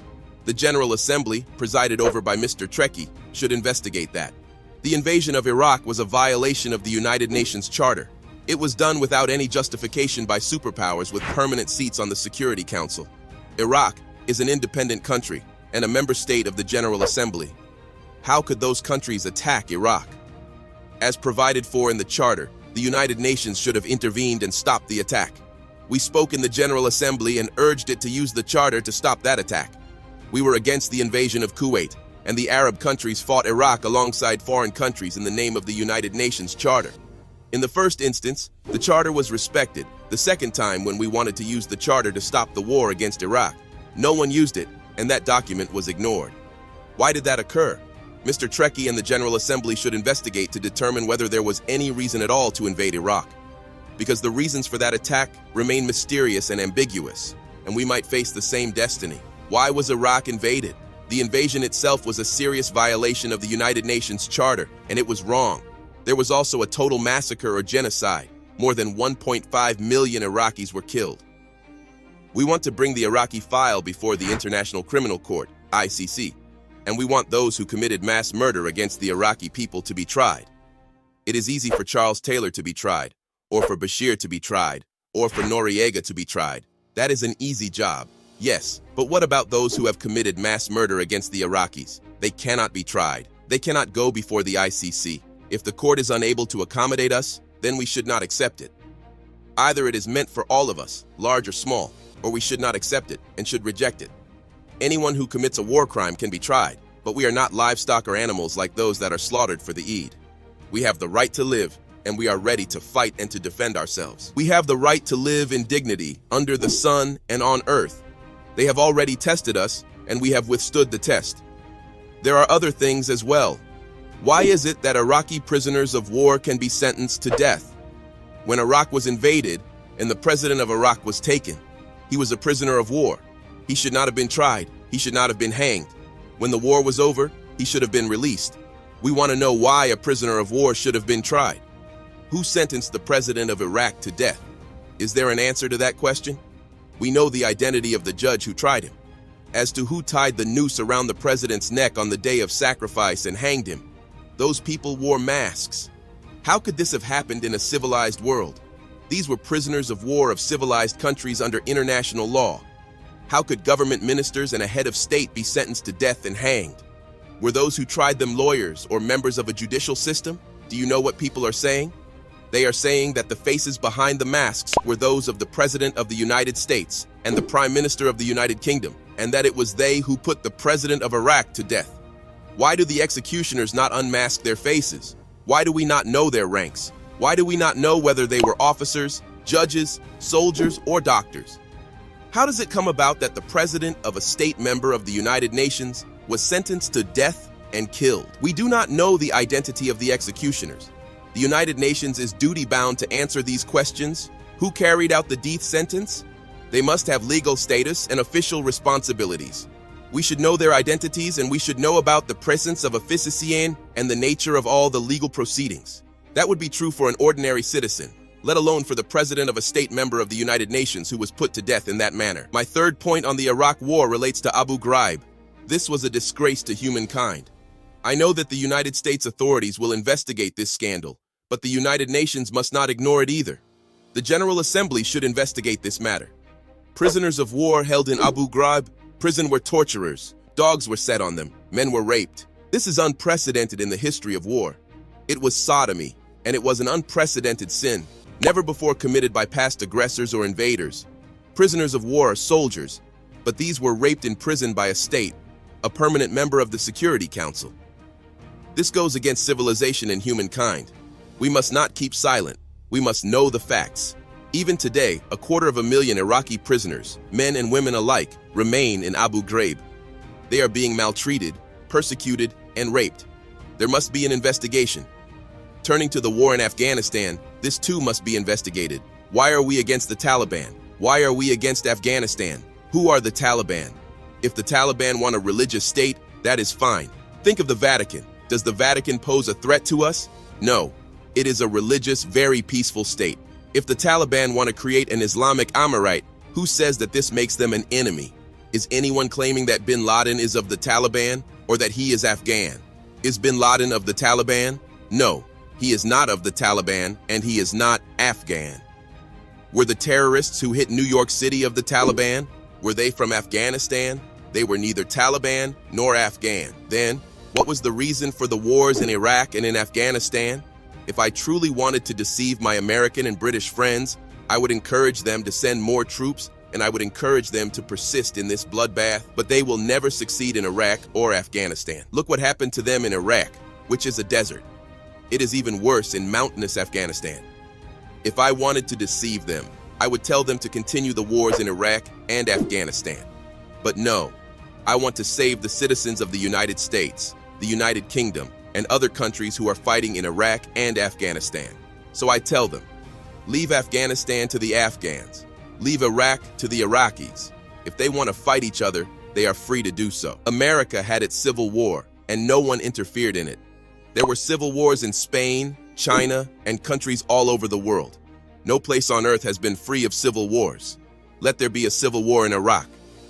The General Assembly, presided over by Mr. Trekkie, should investigate that. The invasion of Iraq was a violation of the United Nations Charter. It was done without any justification by superpowers with permanent seats on the Security Council. Iraq is an independent country and a member state of the General Assembly. How could those countries attack Iraq? As provided for in the Charter, the United Nations should have intervened and stopped the attack. We spoke in the General Assembly and urged it to use the Charter to stop that attack. We were against the invasion of Kuwait, and the Arab countries fought Iraq alongside foreign countries in the name of the United Nations Charter. In the first instance, the Charter was respected. The second time, when we wanted to use the Charter to stop the war against Iraq, no one used it, and that document was ignored. Why did that occur? Mr. Trekkie and the General Assembly should investigate to determine whether there was any reason at all to invade Iraq, because the reasons for that attack remain mysterious and ambiguous, and we might face the same destiny. Why was Iraq invaded? The invasion itself was a serious violation of the United Nations Charter, and it was wrong. There was also a total massacre or genocide. More than 1.5 million Iraqis were killed. We want to bring the Iraqi file before the International Criminal Court, ICC, and we want those who committed mass murder against the Iraqi people to be tried. It is easy for Charles Taylor to be tried, or for Bashir to be tried, or for Noriega to be tried. That is an easy job. Yes, but what about those who have committed mass murder against the Iraqis? They cannot be tried. They cannot go before the ICC. If the court is unable to accommodate us, then we should not accept it. Either it is meant for all of us, large or small, or we should not accept it and should reject it. Anyone who commits a war crime can be tried, but we are not livestock or animals like those that are slaughtered for the Eid. We have the right to live, and we are ready to fight and to defend ourselves. We have the right to live in dignity under the sun and on earth. They have already tested us, and we have withstood the test. There are other things as well. Why is it that Iraqi prisoners of war can be sentenced to death? When Iraq was invaded and the president of Iraq was taken, he was a prisoner of war. He should not have been tried. He should not have been hanged. When the war was over, he should have been released. We want to know why a prisoner of war should have been tried. Who sentenced the president of Iraq to death? Is there an answer to that question? We know the identity of the judge who tried him. As to who tied the noose around the president's neck on the day of sacrifice and hanged him, those people wore masks. How could this have happened in a civilized world? These were prisoners of war of civilized countries under international law. How could government ministers and a head of state be sentenced to death and hanged? Were those who tried them lawyers or members of a judicial system? Do you know what people are saying? They are saying that the faces behind the masks were those of the President of the United States and the Prime Minister of the United Kingdom, and that it was they who put the President of Iraq to death. Why do the executioners not unmask their faces? Why do we not know their ranks? Why do we not know whether they were officers, judges, soldiers, or doctors? How does it come about that the President of a state member of the United Nations was sentenced to death and killed? We do not know the identity of the executioners. The United Nations is duty-bound to answer these questions. Who carried out the death sentence? They must have legal status and official responsibilities. We should know their identities, and we should know about the presence of officien and the nature of all the legal proceedings. That would be true for an ordinary citizen, let alone for the president of a state member of the United Nations who was put to death in that manner. My third point on the Iraq War relates to Abu Ghraib. This was a disgrace to humankind. I know that the United States authorities will investigate this scandal, but the United Nations must not ignore it either. The General Assembly should investigate this matter. Prisoners of war held in Abu Ghraib prison were torturers, dogs were set on them, men were raped. This is unprecedented in the history of war. It was sodomy, and it was an unprecedented sin, never before committed by past aggressors or invaders. Prisoners of war are soldiers, but these were raped in prison by a state, a permanent member of the Security Council. This goes against civilization and humankind. We must not keep silent. We must know the facts. Even today, 250,000 Iraqi prisoners, men and women alike, remain in Abu Ghraib. They are being maltreated, persecuted, and raped. There must be an investigation. Turning to the war in Afghanistan, this too must be investigated. Why are we against the Taliban? Why are we against Afghanistan? Who are the Taliban? If the Taliban want a religious state, that is fine. Think of the Vatican. Does the Vatican pose a threat to us? No. It is a religious, very peaceful state. If the Taliban want to create an Islamic Emirate, who says that this makes them an enemy? Is anyone claiming that bin Laden is of the Taliban or that he is Afghan? Is bin Laden of the Taliban? No, he is not of the Taliban and he is not Afghan. Were the terrorists who hit New York City of the Taliban? Were they from Afghanistan? They were neither Taliban nor Afghan. Then, what was the reason for the wars in Iraq and in Afghanistan? If I truly wanted to deceive my American and British friends, I would encourage them to send more troops and I would encourage them to persist in this bloodbath, but they will never succeed in Iraq or Afghanistan. Look what happened to them in Iraq, which is a desert. It is even worse in mountainous Afghanistan. If I wanted to deceive them, I would tell them to continue the wars in Iraq and Afghanistan. But no, I want to save the citizens of the United States, the United Kingdom, and other countries who are fighting in Iraq and Afghanistan. So I tell them, leave Afghanistan to the Afghans. Leave Iraq to the Iraqis. If they want to fight each other, they are free to do so. America had its civil war, and no one interfered in it. There were civil wars in Spain, China, and countries all over the world. No place on earth has been free of civil wars. Let there be a civil war in Iraq.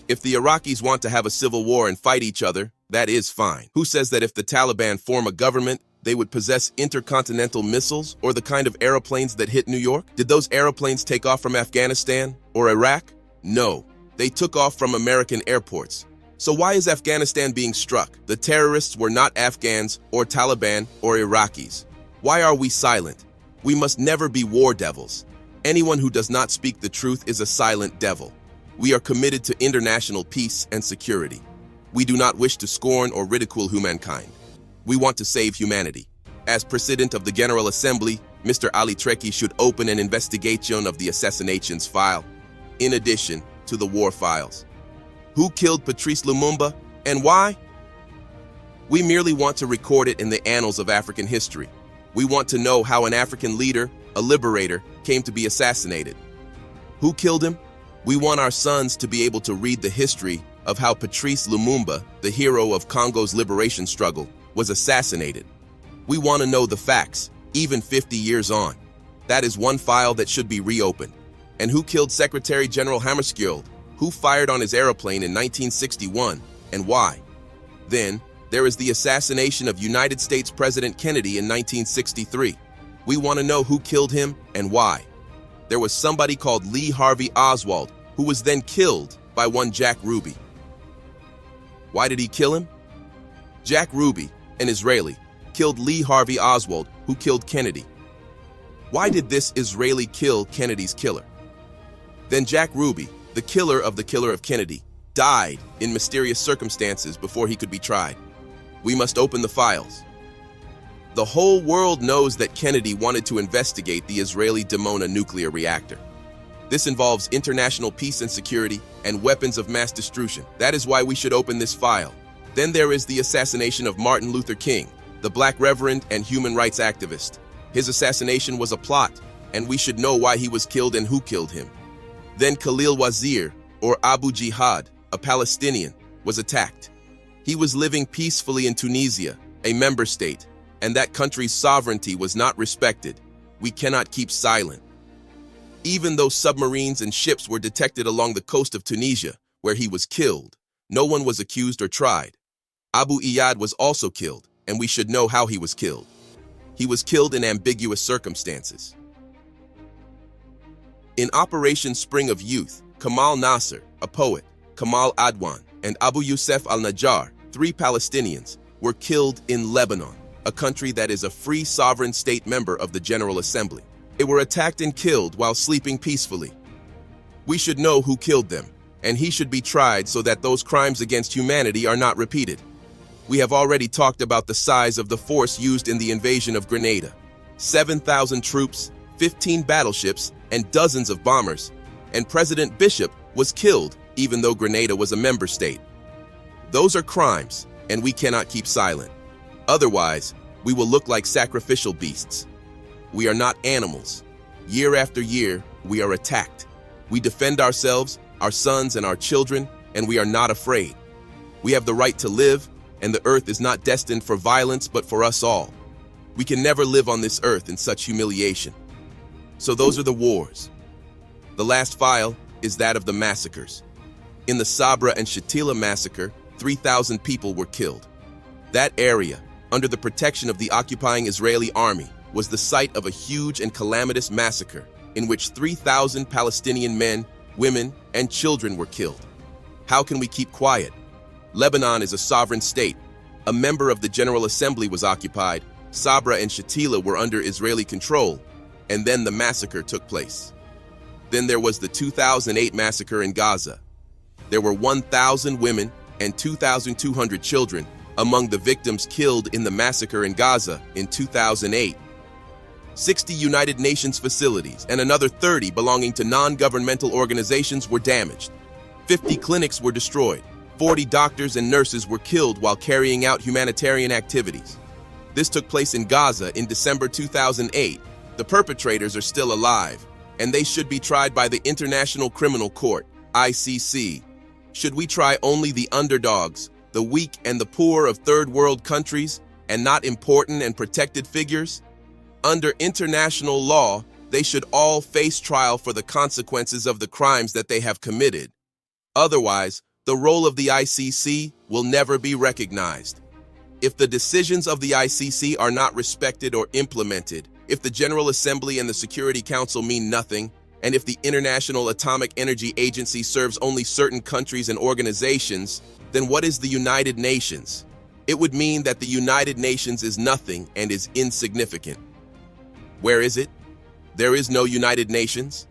If the Iraqis want to have a civil war and fight each other, that is fine. Who says that if the Taliban form a government, they would possess intercontinental missiles or the kind of airplanes that hit New York? Did those airplanes take off from Afghanistan or Iraq? No, they took off from American airports. So why is Afghanistan being struck? The terrorists were not Afghans or Taliban or Iraqis. Why are we silent? We must never be war devils. Anyone who does not speak the truth is a silent devil. We are committed to international peace and security. We do not wish to scorn or ridicule humankind. We want to save humanity. As President of the General Assembly, Mr. Ali Treki should open an investigation of the assassinations file, in addition to the war files. Who killed Patrice Lumumba and why? We merely want to record it in the annals of African history. We want to know how an African leader, a liberator, came to be assassinated. Who killed him? We want our sons to be able to read the history of how Patrice Lumumba, the hero of Congo's liberation struggle, was assassinated. We want to know the facts, even 50 years on. That is one file that should be reopened. And who killed Secretary General Hammarskjöld? Who fired on his airplane in 1961, and why? Then, there is the assassination of United States President Kennedy in 1963. We want to know who killed him and why. There was somebody called Lee Harvey Oswald, who was then killed by one Jack Ruby. Why did he kill him? Jack Ruby, an Israeli, killed Lee Harvey Oswald, who killed Kennedy. Why did this Israeli kill Kennedy's killer? Then Jack Ruby, the killer of Kennedy, died in mysterious circumstances before he could be tried. We must open the files. The whole world knows that Kennedy wanted to investigate the Israeli Dimona nuclear reactor. This involves international peace and security and weapons of mass destruction. That is why we should open this file. Then there is the assassination of Martin Luther King, the Black reverend and human rights activist. His assassination was a plot, and we should know why he was killed and who killed him. Then Khalil Wazir, or Abu Jihad, a Palestinian, was attacked. He was living peacefully in Tunisia, a member state, and that country's sovereignty was not respected. We cannot keep silent. Even though submarines and ships were detected along the coast of Tunisia, where he was killed, no one was accused or tried. Abu Iyad was also killed, and we should know how he was killed. He was killed in ambiguous circumstances. In Operation Spring of Youth, Kamal Nasser, a poet, Kamal Adwan, and Abu Yusuf al-Najjar, 3 Palestinians, were killed in Lebanon, a country that is a free sovereign state member of the General Assembly. They were attacked and killed while sleeping peacefully. We should know who killed them, and he should be tried so that those crimes against humanity are not repeated. We have already talked about the size of the force used in the invasion of Grenada. 7,000 troops, 15 battleships, and dozens of bombers. And President Bishop was killed even though Grenada was a member state. Those are crimes, and we cannot keep silent. Otherwise, we will look like sacrificial beasts. We are not animals. Year after year, we are attacked. We defend ourselves our sons and our children, and we are not afraid. We have the right to live, and the earth is not destined for violence but for us all. We can never live on this earth in such humiliation. So those are the wars. The last file is that of the massacres. In the Sabra and Shatila massacre, 3,000 people were killed. That area, under the protection of the occupying Israeli army, was the site of a huge and calamitous massacre in which 3,000 Palestinian men, women, and children were killed. How can we keep quiet? Lebanon is a sovereign state. A member of the General Assembly was occupied, Sabra and Shatila were under Israeli control, and then the massacre took place. Then there was the 2008 massacre in Gaza. There were 1,000 women and 2,200 children among the victims killed in the massacre in Gaza in 2008. 60 United Nations facilities and another 30 belonging to non-governmental organizations were damaged. 50 clinics were destroyed. 40 doctors and nurses were killed while carrying out humanitarian activities. This took place in Gaza in December 2008. The perpetrators are still alive, and they should be tried by the International Criminal Court, ICC. Should we try only the underdogs, the weak and the poor of third world countries, and not important and protected figures? Under international law, they should all face trial for the consequences of the crimes that they have committed. Otherwise, the role of the ICC will never be recognized. If the decisions of the ICC are not respected or implemented, if the General Assembly and the Security Council mean nothing, and if the International Atomic Energy Agency serves only certain countries and organizations, then what is the United Nations? It would mean that the United Nations is nothing and is insignificant. Where is it? There is no United Nations.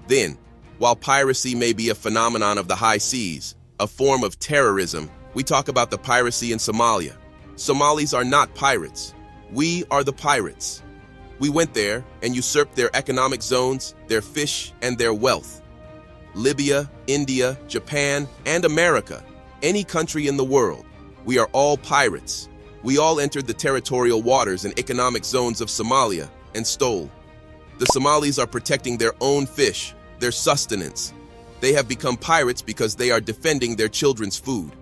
Then, while piracy may be a phenomenon of the high seas, a form of terrorism, we talk about the piracy in Somalia. Somalis are not pirates. We are the pirates. We went there and usurped their economic zones, their fish, and their wealth. Libya, India, Japan, and America, any country in the world, we are all pirates. We all entered the territorial waters and economic zones of Somalia and stole. The Somalis are protecting their own fish, their sustenance. They have become pirates because they are defending their children's food.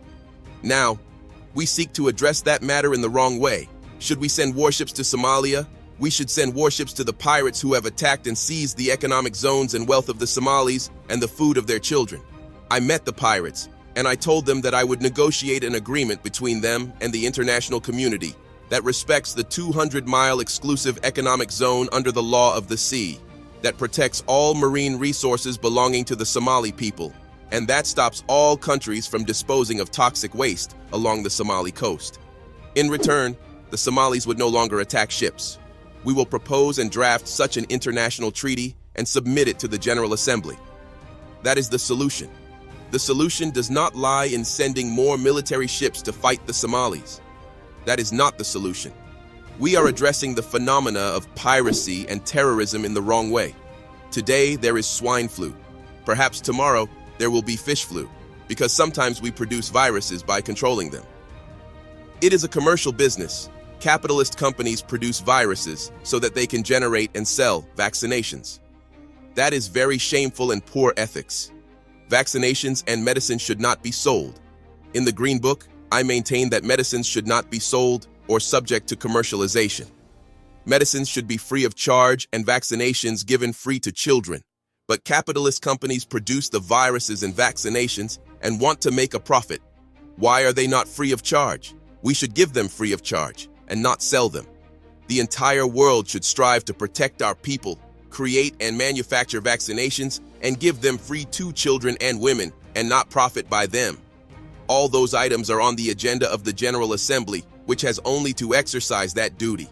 Now, we seek to address that matter in the wrong way. Should we send warships to Somalia? We should send warships to the pirates who have attacked and seized the economic zones and wealth of the Somalis and the food of their children. I met the pirates, and I told them that I would negotiate an agreement between them and the international community that respects the 200-mile exclusive economic zone under the law of the sea, that protects all marine resources belonging to the Somali people, and that stops all countries from disposing of toxic waste along the Somali coast. In return, the Somalis would no longer attack ships. We will propose and draft such an international treaty and submit it to the General Assembly. That is the solution. The solution does not lie in sending more military ships to fight the Somalis. That is not the solution. We are addressing the phenomena of piracy and terrorism in the wrong way. Today, there is swine flu. Perhaps tomorrow, there will be fish flu, because sometimes we produce viruses by controlling them. It is a commercial business. Capitalist companies produce viruses so that they can generate and sell vaccinations. That is very shameful and poor ethics. Vaccinations and medicine should not be sold. In the Green Book, I maintain that medicines should not be sold or subject to commercialization. Medicines should be free of charge and vaccinations given free to children. But capitalist companies produce the viruses and vaccinations and want to make a profit. Why are they not free of charge? We should give them free of charge and not sell them. The entire world should strive to protect our people, create and manufacture vaccinations, and give them free to children and women, and not profit by them. All those items are on the agenda of the General Assembly, which has only to exercise that duty.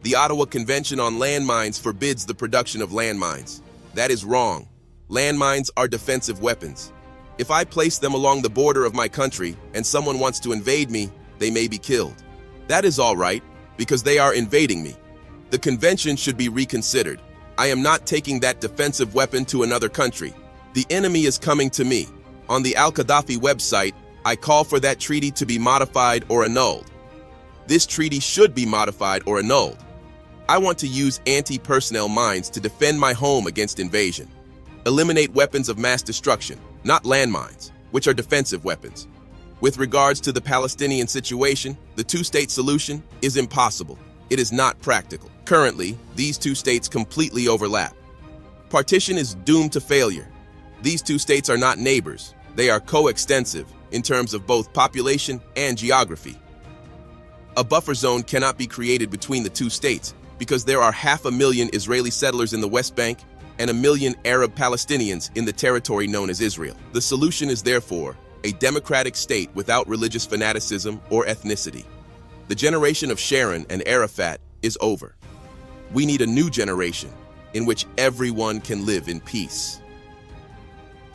The Ottawa Convention on Landmines forbids the production of landmines. That is wrong. Landmines are defensive weapons. If I place them along the border of my country and someone wants to invade me, they may be killed. That is all right, because they are invading me. The convention should be reconsidered. I am not taking that defensive weapon to another country. The enemy is coming to me. On the Gaddafi website, I call for that treaty to be modified or annulled. This treaty should be modified or annulled. I want to use anti-personnel mines to defend my home against invasion. Eliminate weapons of mass destruction, not landmines, which are defensive weapons. With regards to the Palestinian situation, the two-state solution is impossible. It is not practical. Currently, these two states completely overlap. Partition is doomed to failure. These two states are not neighbors. They are coextensive in terms of both population and geography. A buffer zone cannot be created between the two states because there are 500,000 Israeli settlers in the West Bank and 1 million Arab Palestinians in the territory known as Israel. The solution is therefore a democratic state without religious fanaticism or ethnicity. The generation of Sharon and Arafat is over. We need a new generation in which everyone can live in peace.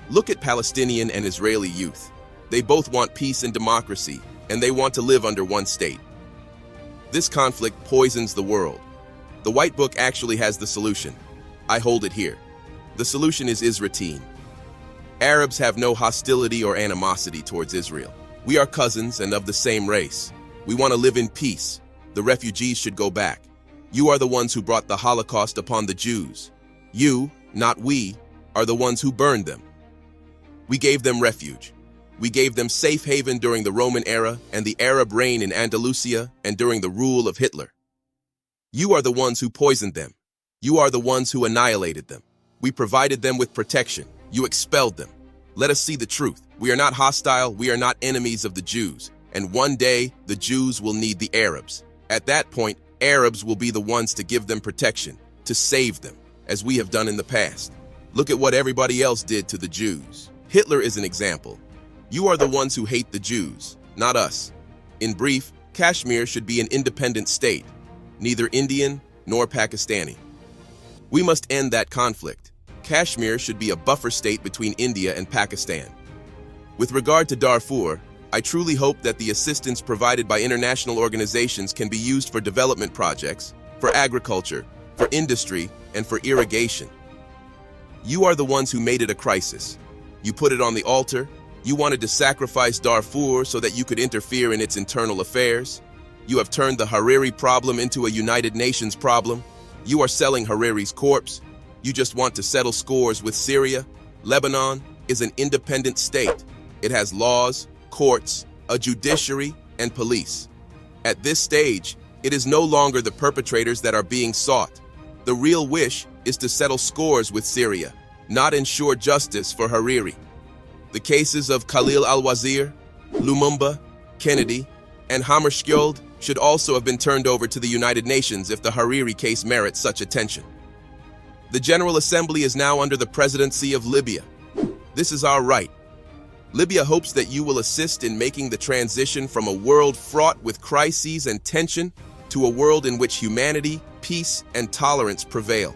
Look at Palestinian and Israeli youth. They both want peace and democracy, and they want to live under one state. This conflict poisons the world. The White Book actually has the solution. I hold it here. The solution is Israel. Arabs have no hostility or animosity towards Israel. We are cousins and of the same race. We want to live in peace. The refugees should go back. You are the ones who brought the Holocaust upon the Jews. You, not we, are the ones who burned them. We gave them refuge. We gave them safe haven during the Roman era and the Arab reign in Andalusia and during the rule of Hitler. You are the ones who poisoned them. You are the ones who annihilated them. We provided them with protection. You expelled them. Let us see the truth. We are not hostile. We are not enemies of the Jews. And one day, the Jews will need the Arabs. At that point, Arabs will be the ones to give them protection, to save them, as we have done in the past. Look at what everybody else did to the Jews. Hitler is an example. You are the ones who hate the Jews, not us. In brief, Kashmir should be an independent state, neither Indian nor Pakistani. We must end that conflict. Kashmir should be a buffer state between India and Pakistan. With regard to Darfur, I truly hope that the assistance provided by international organizations can be used for development projects, for agriculture, for industry, and for irrigation. You are the ones who made it a crisis. You put it on the altar. You wanted to sacrifice Darfur so that you could interfere in its internal affairs. You have turned the Hariri problem into a United Nations problem. You are selling Hariri's corpse. You just want to settle scores with Syria. Lebanon is an independent state. It has laws, courts, a judiciary, and police. At this stage, it is no longer the perpetrators that are being sought. The real wish is to settle scores with Syria, not ensure justice for Hariri. The cases of Khalil al-Wazir, Lumumba, Kennedy, and Hammarskjöld should also have been turned over to the United Nations if the Hariri case merits such attention. The General Assembly is now under the presidency of Libya. This is our right. Libya hopes that you will assist in making the transition from a world fraught with crises and tension to a world in which humanity, peace, and tolerance prevail.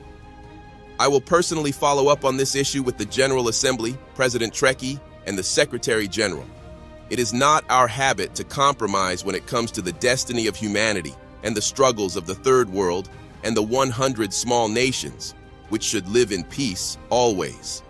I will personally follow up on this issue with the General Assembly, President Trekkie, and the Secretary General. It is not our habit to compromise when it comes to the destiny of humanity and the struggles of the Third World and the 100 small nations, which should live in peace always.